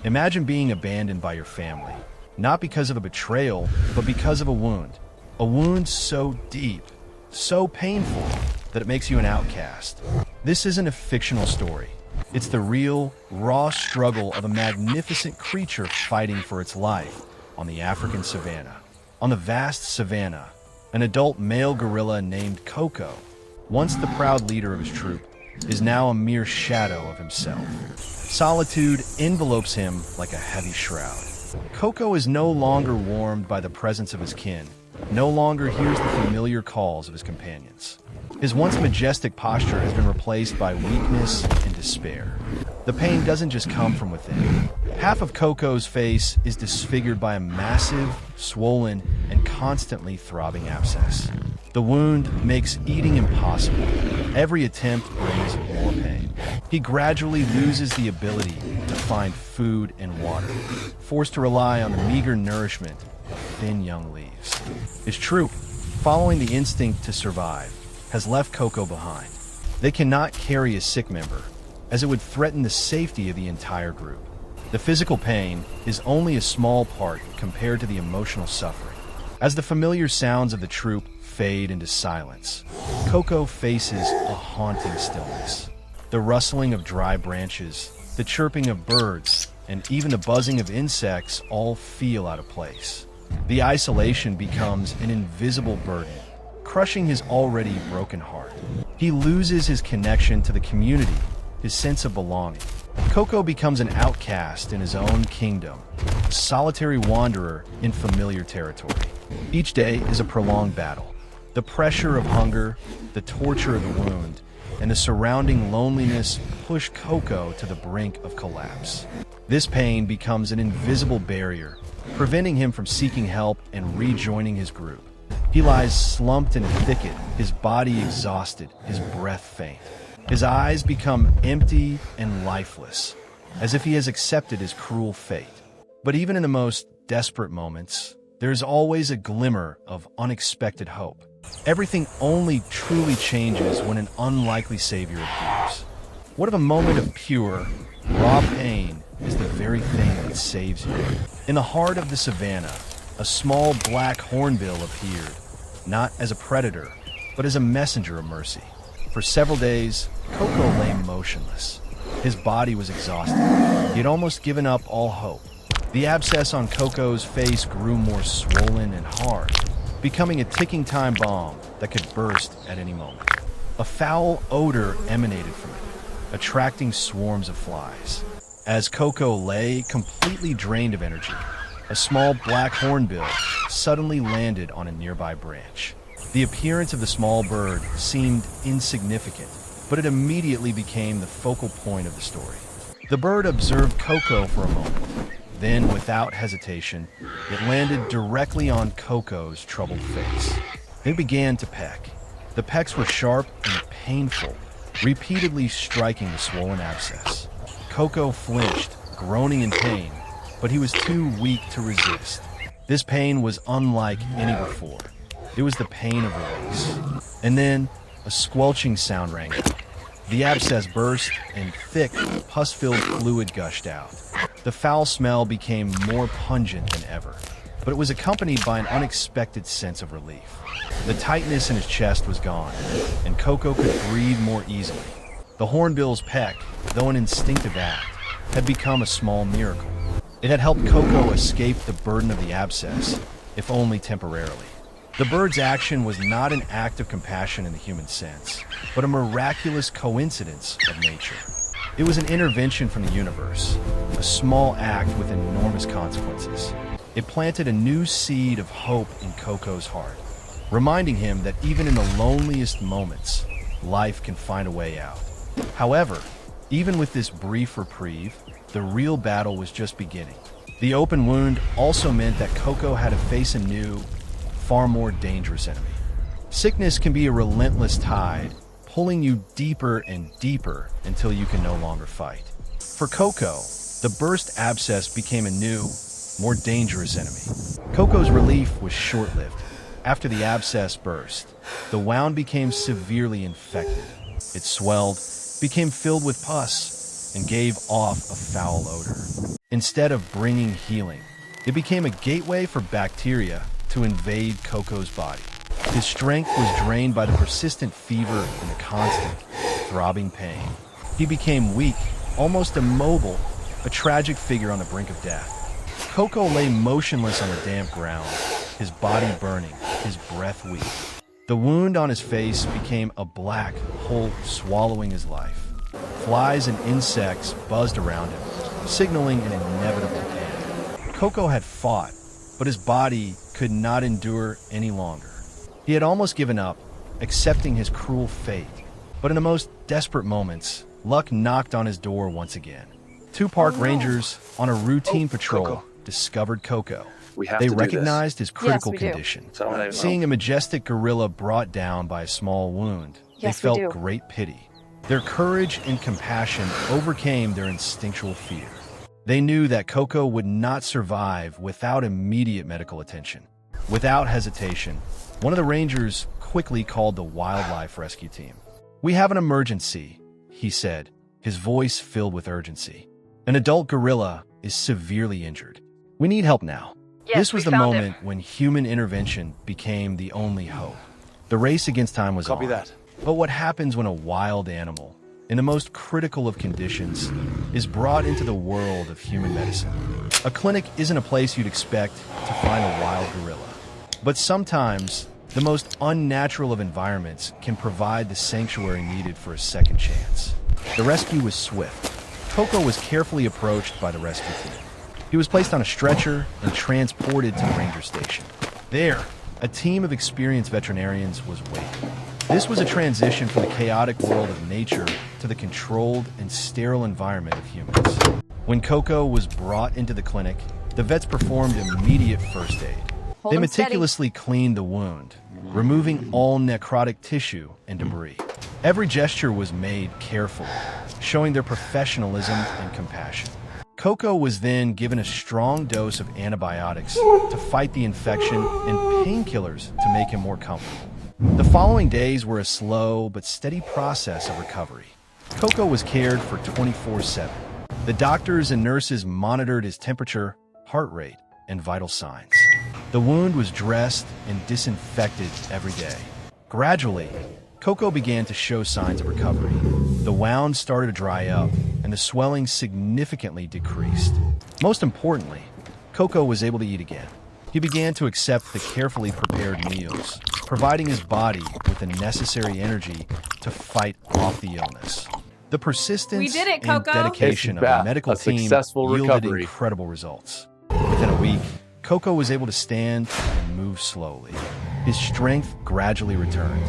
Imagine being abandoned by your family, not because of a betrayal, but because of a wound. A wound so deep, so painful, that it makes you an outcast. This isn't a fictional story. It's the real, raw struggle of a magnificent creature fighting for its life on the African savanna. On the vast savanna, an adult male gorilla named Koko, once the proud leader of his troop, is now a mere shadow of himself. Solitude envelopes him like a heavy shroud. Koko is no longer warmed by the presence of his kin, no longer hears the familiar calls of his companions. His once majestic posture has been replaced by weakness and despair. The pain doesn't just come from within. Half of Koko's face is disfigured by a massive, swollen, and constantly throbbing abscess. The wound makes eating impossible. Every attempt brings more pain. He gradually loses the ability to find food and water, forced to rely on the meager nourishment of thin young leaves. His troop, following the instinct to survive, has left Koko behind. They cannot carry a sick member, as it would threaten the safety of the entire group. The physical pain is only a small part compared to the emotional suffering. As the familiar sounds of the troop fade into silence, Koko faces a haunting stillness. The rustling of dry branches, the chirping of birds, and even the buzzing of insects all feel out of place. The isolation becomes an invisible burden, crushing his already broken heart. He loses his connection to the community, his sense of belonging. Koko becomes an outcast in his own kingdom, a solitary wanderer in familiar territory. Each day is a prolonged battle. The pressure of hunger, the torture of the wound, and the surrounding loneliness push Koko to the brink of collapse. This pain becomes an invisible barrier, preventing him from seeking help and rejoining his group. He lies slumped in a thicket, his body exhausted, his breath faint. His eyes become empty and lifeless, as if he has accepted his cruel fate. But even in the most desperate moments, there is always a glimmer of unexpected hope. Everything only truly changes when an unlikely savior appears. What if a moment of pure, raw pain is the very thing that saves you? In the heart of the savannah, a small black hornbill appeared, not as a predator, but as a messenger of mercy. For several days, Koko lay motionless. His body was exhausted. He had almost given up all hope. The abscess on Koko's face grew more swollen and hard, becoming a ticking time bomb that could burst at any moment. A foul odor emanated from it, attracting swarms of flies. As Koko lay completely drained of energy, a small black hornbill suddenly landed on a nearby branch. The appearance of the small bird seemed insignificant, but it immediately became the focal point of the story. The bird observed Koko for a moment. Then, without hesitation, it landed directly on Koko's troubled face. It began to peck. The pecks were sharp and painful, repeatedly striking the swollen abscess. Koko flinched, groaning in pain, but he was too weak to resist. This pain was unlike any before. It was the pain of release. And then, a squelching sound rang out. The abscess burst, and thick, pus-filled fluid gushed out. The foul smell became more pungent than ever, but it was accompanied by an unexpected sense of relief. The tightness in his chest was gone, and Koko could breathe more easily. The hornbill's peck, though an instinctive act, had become a small miracle. It had helped Koko escape the burden of the abscess, if only temporarily. The bird's action was not an act of compassion in the human sense, but a miraculous coincidence of nature. It was an intervention from the universe, a small act with enormous consequences. It planted a new seed of hope in Koko's heart, reminding him that even in the loneliest moments, life can find a way out. However, even with this brief reprieve, the real battle was just beginning. The open wound also meant that Koko had to face a new, far more dangerous enemy. Sickness can be a relentless tide, pulling you deeper and deeper until you can no longer fight. For Koko, the burst abscess became a new, more dangerous enemy. Koko's relief was short-lived. After the abscess burst, the wound became severely infected. It swelled, became filled with pus, and gave off a foul odor. Instead of bringing healing, it became a gateway for bacteria to invade Coco's body. His strength was drained by the persistent fever and the constant, throbbing pain. He became weak, almost immobile, a tragic figure on the brink of death. Coco lay motionless on the damp ground, his body burning, his breath weak. The wound on his face became a black hole swallowing his life. Flies and insects buzzed around him, signaling an inevitable end. Coco had fought, but his body could not endure any longer. He had almost given up, accepting his cruel fate. But in the most desperate moments, luck knocked on his door once again. Two park rangers on a routine patrol Coco. discovered Coco. We They have to recognized his critical Yes, we do. condition. So, Seeing a majestic gorilla brought down by a small wound, Yes, they we felt do. great pity. Their courage and compassion overcame their instinctual fear. They knew that Coco would not survive without immediate medical attention. Without hesitation, one of the rangers quickly called the wildlife rescue team. "We have an emergency," he said, his voice filled with urgency. "An adult gorilla is severely injured. We need help now." Yes, This was we the found moment when human intervention became the only hope. The race against time was Copy on. that. But what happens when a wild animal, in the most critical of conditions, is brought into the world of human medicine? A clinic isn't a place you'd expect to find a wild gorilla. But sometimes, the most unnatural of environments can provide the sanctuary needed for a second chance. The rescue was swift. Coco was carefully approached by the rescue team. He was placed on a stretcher and transported to the ranger station. There, a team of experienced veterinarians was waiting. This was a transition from the chaotic world of nature to the controlled and sterile environment of humans. When Coco was brought into the clinic, the vets performed immediate first aid. Hold They him steady. meticulously cleaned the wound, removing all necrotic tissue and debris. Every gesture was made carefully, showing their professionalism and compassion. Coco was then given a strong dose of antibiotics to fight the infection and painkillers to make him more comfortable. The following days were a slow but steady process of recovery. Coco was cared for 24/7. The doctors and nurses monitored his temperature, heart rate, and vital signs. The wound was dressed and disinfected every day. Gradually, Coco began to show signs of recovery. The wound started to dry up, and the swelling significantly decreased. Most importantly, Coco was able to eat again. He began to accept the carefully prepared meals, providing his body with the necessary energy to fight off the illness. The persistence We did it, and Coco. dedication of It's the medical a team successful yielded recovery. incredible results. Within a week, Coco was able to stand and move slowly. His strength gradually returned.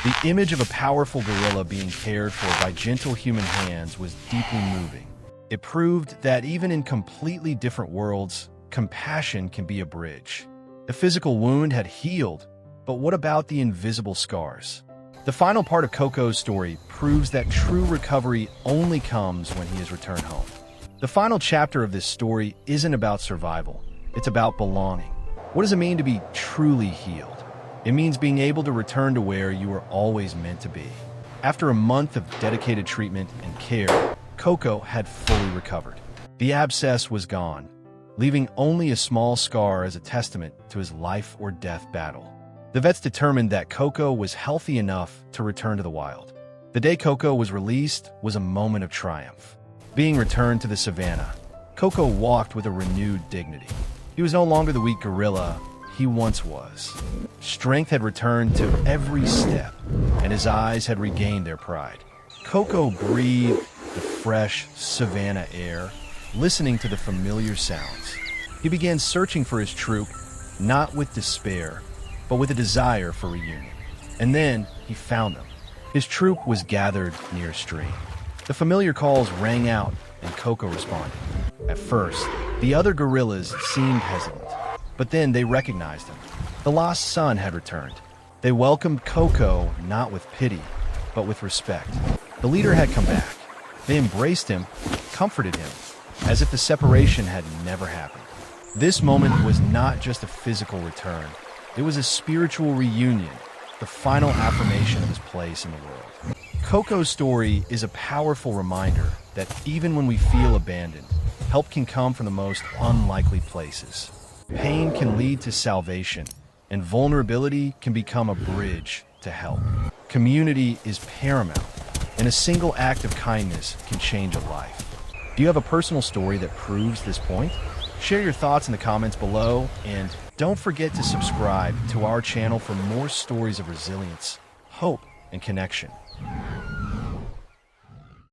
The image of a powerful gorilla being cared for by gentle human hands was deeply moving. It proved that even in completely different worlds, compassion can be a bridge. The physical wound had healed, but what about the invisible scars? The final part of Coco's story proves that true recovery only comes when he is returned home. The final chapter of this story isn't about survival, it's about belonging. What does it mean to be truly healed? It means being able to return to where you were always meant to be. After a month of dedicated treatment and care, Coco had fully recovered. The abscess was gone, leaving only a small scar as a testament to his life or death battle. The vets determined that Coco was healthy enough to return to the wild. The day Coco was released was a moment of triumph. Being returned to the savannah, Coco walked with a renewed dignity. He was no longer the weak gorilla he once was. Strength had returned to every step, and his eyes had regained their pride. Coco breathed the fresh savanna air, listening to the familiar sounds. He began searching for his troop, not with despair, but with a desire for reunion. And then he found them. His troop was gathered near a stream. The familiar calls rang out, and Coco responded. At first, the other gorillas seemed hesitant, but then they recognized him. The lost son had returned. They welcomed Coco not with pity, but with respect. The leader had come back. They embraced him, comforted him, as if the separation had never happened. This moment was not just a physical return. It was a spiritual reunion, the final affirmation of his place in the world. Coco's story is a powerful reminder that even when we feel abandoned, help can come from the most unlikely places. Pain can lead to salvation, and vulnerability can become a bridge to help. Community is paramount, and a single act of kindness can change a life. Do you have a personal story that proves this point? Share your thoughts in the comments below, and don't forget to subscribe to our channel for more stories of resilience, hope, and connection.